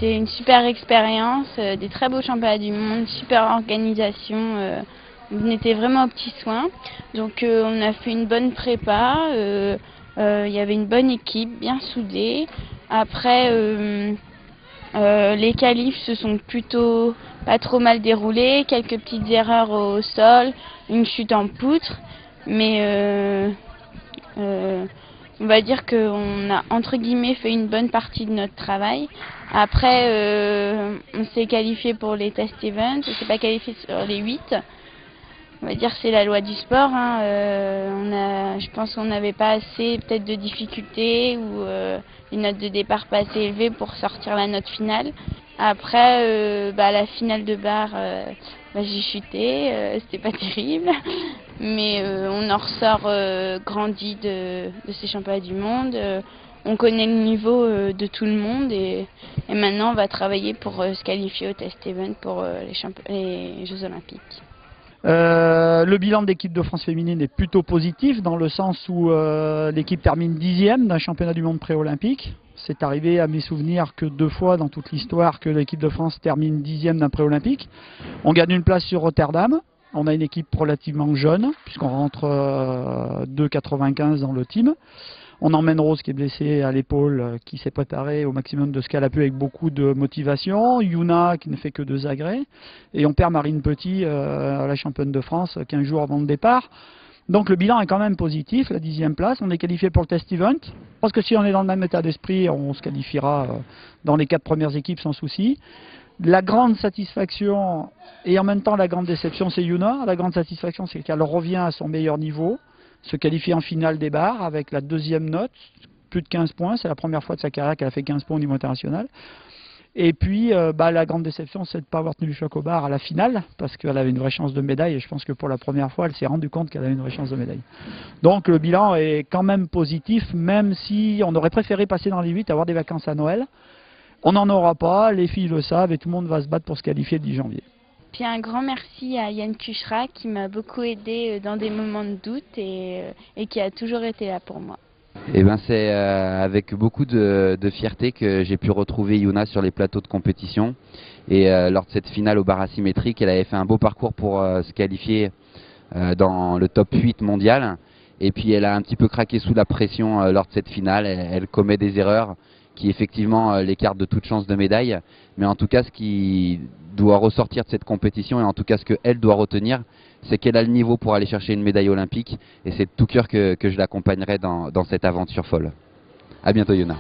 c'était une super expérience, des très beaux championnats du monde, super organisation. On était vraiment aux petits soins. Donc on a fait une bonne prépa, il y avait une bonne équipe, bien soudée. Après, les qualifs se sont plutôt pas trop mal déroulés, quelques petites erreurs au sol, une chute en poutre, mais on va dire qu'on a entre guillemets fait une bonne partie de notre travail. Après, on s'est qualifié pour les test events, on s'est pas qualifié sur les 8. On va dire que c'est la loi du sport. Hein. Je pense qu'on n'avait pas assez peut-être de difficultés ou les notes de départ pas assez élevées pour sortir la note finale. Après, la finale de barre, j'ai chuté, c'était pas terrible, mais on en ressort grandi de ces championnats du monde. On connaît le niveau de tout le monde et maintenant on va travailler pour se qualifier au test event pour les Jeux Olympiques. Le bilan de l'équipe de France féminine est plutôt positif dans le sens où l'équipe termine 10e d'un championnat du monde pré-olympique. C'est arrivé à mes souvenirs que 2 fois dans toute l'histoire que l'équipe de France termine 10e d'un pré-olympique. On gagne une place sur Rotterdam. On a une équipe relativement jeune puisqu'on rentre 2,95 dans le team. On emmène Rose qui est blessée à l'épaule, qui s'est préparée au maximum de ce qu'elle a pu avec beaucoup de motivation. Yuna qui ne fait que 2 agrès. Et on perd Marine Petit, la championne de France, 15 jours avant le départ. Donc le bilan est quand même positif, la 10e place. On est qualifié pour le test event. Je pense que si on est dans le même état d'esprit, on se qualifiera dans les 4 premières équipes sans souci. La grande satisfaction et en même temps la grande déception, c'est Yuna. La grande satisfaction, c'est qu'elle revient à son meilleur niveau. Se qualifier en finale des barres avec la 2e note, plus de 15 points. C'est la première fois de sa carrière qu'elle a fait 15 points au niveau international. Et puis, la grande déception, c'est de ne pas avoir tenu le choc au bar à la finale, parce qu'elle avait une vraie chance de médaille. Et je pense que pour la première fois, elle s'est rendue compte qu'elle avait une vraie chance de médaille. Donc, le bilan est quand même positif, même si on aurait préféré passer dans les 8, avoir des vacances à Noël. On n'en aura pas, les filles le savent, et tout le monde va se battre pour se qualifier le 10 janvier. Puis un grand merci à Yann Cuchera qui m'a beaucoup aidé dans des moments de doute et qui a toujours été là pour moi. Et ben c'est avec beaucoup de fierté que j'ai pu retrouver Yuna sur les plateaux de compétition. Et lors de cette finale au bar asymétrique, elle avait fait un beau parcours pour se qualifier dans le top 8 mondial. Et puis elle a un petit peu craqué sous la pression lors de cette finale. Elle commet des erreurs qui effectivement l'écartent de toute chance de médaille. Mais en tout cas, ce qui doit ressortir de cette compétition, et en tout cas ce qu'elle doit retenir, c'est qu'elle a le niveau pour aller chercher une médaille olympique. Et c'est de tout cœur que je l'accompagnerai dans cette aventure folle. A bientôt Yuna.